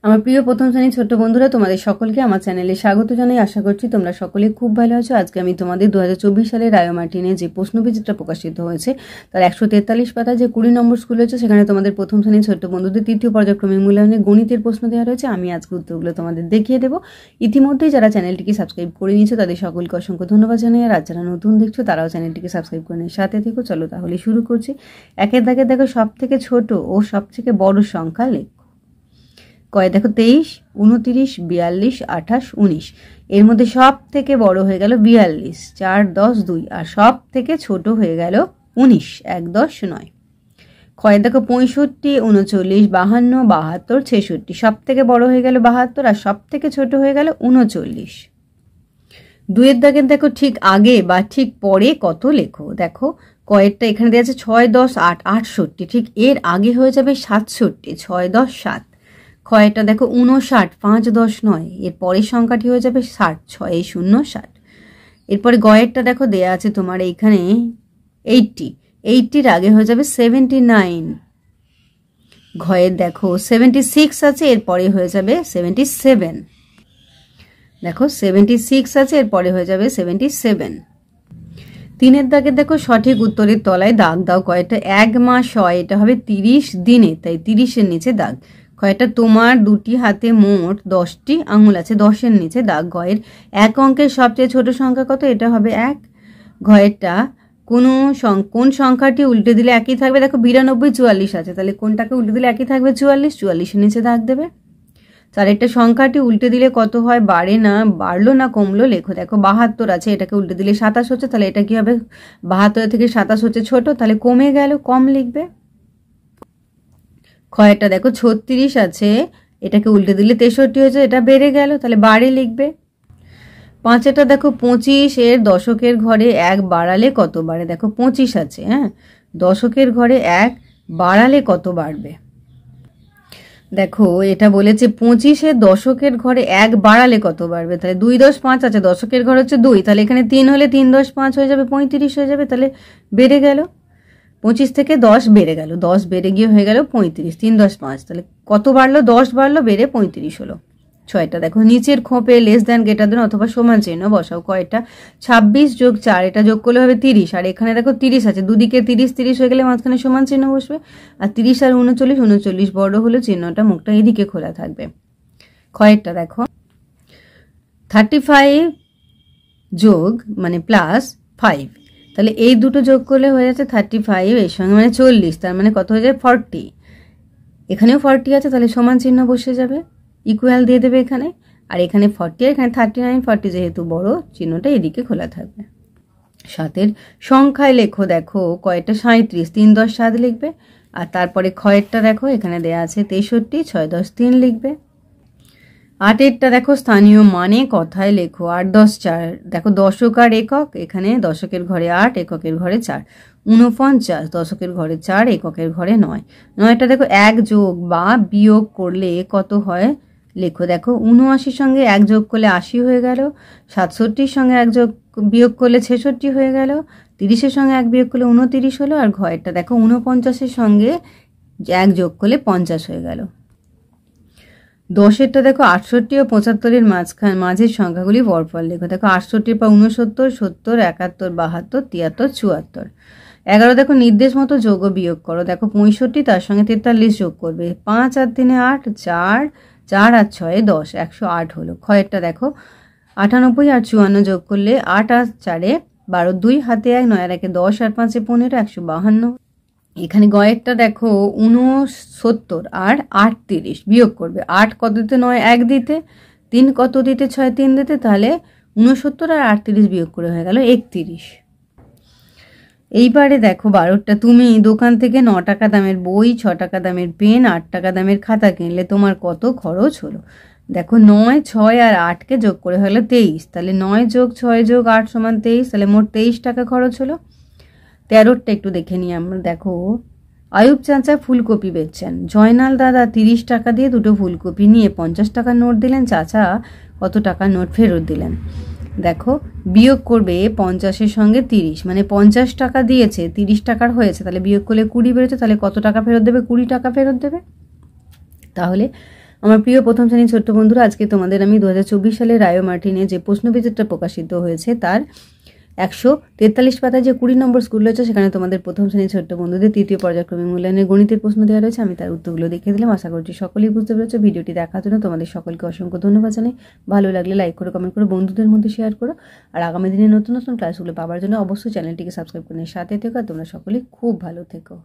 আমার প্রিয় প্রথম শ্রেণীর ছোট্ট বন্ধুরা, তোমাদের সকলকে আমার চ্যানেলে স্বাগত জানাই। আশা করছি তোমরা সকলে খুব ভালো আছো। আজকে আমি তোমাদের 2024 সালের রায়ো মার্টিনে যে প্রশ্নবিচিত্রা প্রকাশিত হয়েছে তার 143 পাতা যে 20 নম্বর স্কুল হয়েছে, সেখানে তোমাদের প্রথম শ্রেণীর ছোট্ট বন্ধুদের তৃতীয় পর্যায়ক্রমিক মূল্যায়নে গণিতের প্রশ্ন দেওয়া রয়েছে। আমি আজকে উত্তরগুলো তোমাদের দেখিয়ে দেবো। ইতিমধ্যেই যারা চ্যানেলটিকে সাবস্ক্রাইব করে নিয়েছো তাদের সকলকে অসংখ্য ধন্যবাদ জানাই। আর যারা নতুন দেখছো তারাও চ্যানেলটিকে সাবস্ক্রাইব করে নিয়ে সাথে থেকো। চলো তাহলে শুরু করছি। একের দাগে দেখো সব থেকে ছোট ও সব থেকে বড় সংখ্যা লেখ। কয় দেখো 23, 29, 42, 28, 19। এর মধ্যে সব থেকে বড় হয়ে গেল 42, 4, 10, 2, আর সব থেকে ছোট হয়ে গেল 19, 1, 10, 9। কয় দেখো 65, 39, 52, 72, 66। সব থেকে বড় হয়ে গেল 72 আর সব থেকে ছোট হয়ে গেল 39। দুইয়ের দাগের দেখো ঠিক আগে বা ঠিক পরে কত লেখো। দেখো কয়েকটা এখানে দেওয়া আছে 6, 10, 8, 68। ঠিক এর আগে হয়ে যাবে 67, 6, 10, 7। কয়টা দেখো 59, 5, 10, 9। এর পরের সংখ্যাটি হয়ে যাবে 60, 6, 0, 60। এরপরে গয়েরটা দেখো দেয়া আছে তোমার এইখানে 80, 80-র আগে হয়ে যাবে 79। ঘয়ের দেখো 76 আছে, এরপরে হয়ে যাবে 77। দেখো 76 আছে, এরপরে হয়ে যাবে 77। তিনের দাগের দেখো সঠিক উত্তরের তলায় দাগ দাও। কয়টা 1 মাস হয়, এটা হবে 30 দিনে, তাই 30-এর নিচে দাগ। কয়টা তোমার দুটি হাতে মোট 10টি আঙুল আছে, 10-এর নিচে দাগ। ঘয়ের এক অঙ্কের সবচেয়ে ছোট সংখ্যা কত, এটা হবে 1। ঘয়েরটা কোন সংখ্যাটি উল্টে দিলে একই থাকবে। দেখো 92, 44 আছে, তাহলে কোনটাকে উল্টে দিলে একই থাকবে 44, 44-এর নিচে দাগ দেবে। তার একটা সংখ্যাটি উল্টে দিলে কত হয়, বাড়লো না কমলো লেখো। দেখো 72 আছে, এটাকে উল্টে দিলে 27 হচ্ছে, তাহলে এটা কি হবে, 72 থেকে 27 হচ্ছে ছোট, তাহলে কমে গেল, কম লিখবে। ক্ষয়টা দেখো 36 আছে, এটাকে উল্টে দিলে 63 হয়েছে, এটা বেড়ে গেল, তাহলে বাড়ে লিখবে। পাঁচেরটা দেখো 25 এর দশকের ঘরে 1 বাড়ালে কত বাড়ে। দেখো 25 আছে, হ্যাঁ, দশকের ঘরে 1 বাড়ালে কত বাড়বে। দেখো এটা বলেছে 25 এর দশকের ঘরে 1 বাড়ালে কত বাড়বে, তাহলে 2, 10, 5 আছে, দশকের ঘর হচ্ছে 2, তাহলে এখানে 3 হলে 3, 10, 5 হয়ে যাবে, 35 হয়ে যাবে, তাহলে বেড়ে গেল। 25 থেকে 10 বেড়ে গেল, 10 বেড়ে গিয়ে হয়ে গেল 35, 3, 10, 5, তাহলে কত বাড়লো, 10 বাড়লো, বেড়ে 35 হলো। ছয়টা দেখো নিচের খোপে লেস দ্যান গ্রেটার দ্যান অথবা সমান চিহ্ন বসাও। কয়টা 26 যোগ 4, এটা যোগ করলে হবে 30, আর এখানে দেখো 30 আছে, দুদিকে 30, 30 হয়ে গেলে মাঝখানে সমান চিহ্ন বসবে। আর 30 আর 39, 39 বড় হলে চিহ্নটা মুখটা এদিকে খোলা থাকবে। কয়েকটা দেখো 35 যোগ মানে প্লাস 5, তাহলে এই দুটো যোগ করলে হয়ে যাচ্ছে 35, এর সঙ্গে মানে 40, তার মানে কত হয়ে যায় 40। এখানেও 40 আছে, তাহলে সমান চিহ্ন বসে যাবে, ইকুয়াল দিয়ে দেবে এখানে। আর এখানে 40 আর এখানে 39, 40 যেহেতু বড়, চিহ্নটা এদিকে খোলা থাকবে। 7-এর সংখ্যায় লেখো। দেখো কয়টা 37, 3, 10, 7 লিখবে। আর তারপরে ক্ষয়েরটা দেখো এখানে দেয়া আছে 63, 6, 10, 3 লিখবে। 8-এরটা দেখো স্থানীয় মানে কথায় লেখো। 8, 10, 4। দেখো দশক আর একক, এখানে দশকের ঘরে 8, এককের ঘরে 4, 49, দশকের ঘরে 4, এককের ঘরে 9। 9টা দেখো 1 যোগ বা বিয়োগ করলে কত হয় লেখো। দেখো 79-র সঙ্গে 1 যোগ করলে 80 হয়ে গেল, 67-র সঙ্গে 1 যোগ বিয়োগ করলে 66 হয়ে গেল, 30-এর সঙ্গে 1 বিয়োগ করলে 29 হলো। আর ঘরেরটা দেখো 49-এর সঙ্গে 1 যোগ করলে 50 হয়ে গেল। 10-এরটা দেখো 68 ও 75-এর মাঝের সংখ্যাগুলি পরপর লেখো। দেখো 68 পর 69, 70, 71, 72, 73, 74। 11 দেখো নির্দেশ মতো যোগ ও বিয়োগ করো। দেখো 65 তার সঙ্গে 43 যোগ করবে, 5 আর 3, 8, 4, 4 আর 6, 10, 108 হলো। ক্ষয়েরটা দেখো 98 আর 54 যোগ করলে 8 আর 4, 12, 2 হাতে 1, 9 আর 1, 10 আর 5, 15, 152। এখানে গয়েরটা দেখো 69 আর 38 বিয়োগ করবে। 8 কত দিতে, 9 1 দিতে, 3 কত দিতে, 6 3 দিতে, তাহলে 69 আর 38 বিয়োগ করে হয়ে গেল 31। এইবারে দেখো 12টা তুমি দোকান থেকে 9 টাকা দামের বই, 6 টাকা দামের পেন, 8 টাকা দামের খাতা কিনলে তোমার কত খরচ হলো। দেখো 9, 6 আর 8কে যোগ করে হলো 23, তাহলে 9 যোগ 6 যোগ 8 সমান 23, তাহলে মোট 23 টাকা খরচ হলো। 13টা একটু দেখে নিই আমরা। দেখো আয়ুব চাচা ফুলকপি বেচছেন, জয়নাল দাদা 30 টাকা দিয়ে দুটো ফুলকপি নিয়ে 50 টাকার নোট দিলেন, চাচা কত টাকার নোট ফেরত দিলেন। দেখো বিয়োগ করবে 50-এর সঙ্গে 30, মানে 50 টাকা দিয়েছে, 30 টাকার হয়েছে, তাহলে বিয়োগ করলে 20 বেরোচ্ছে, তাহলে কত টাকা ফেরত দেবে, 20 টাকা ফেরত দেবে। তাহলে আমার প্রিয় প্রথম শ্রেণীর ছোট্ট বন্ধুরা, আজকে তোমাদের আমি 2024 সালে রায়ো মার্টিনে যে প্রশ্নবিচিত্রা প্রকাশিত হয়েছে তার 143 পাতায় যে 20 নম্বর স্কুল রয়েছে সেখানে তোমাদের প্রথম শ্রেণীর ছোট্ট বন্ধুদের তৃতীয় পর্যায়ক্রমিক মূল্যায়নের গণিতের প্রশ্ন দেওয়া রয়েছে। আমি তার উত্তরগুলো দেখিয়ে দিলাম। আশা করছি সকলেই বুঝতে পেরেছো। ভিডিওটি দেখার জন্য তোমাদের সকলকে অসংখ্য ধন্যবাদ জানাই। ভালো লাগলে লাইক করো, কমেন্ট করো, বন্ধুদের মধ্যে শেয়ার করো। আর আগামী দিনে নতুন নতুন ক্লাসগুলো পাওয়ার জন্য অবশ্যই চ্যানেলটিকে সাবস্ক্রাইব করে সাথে থেকো। আর তোমরা সকলেই খুব ভালো থেকো।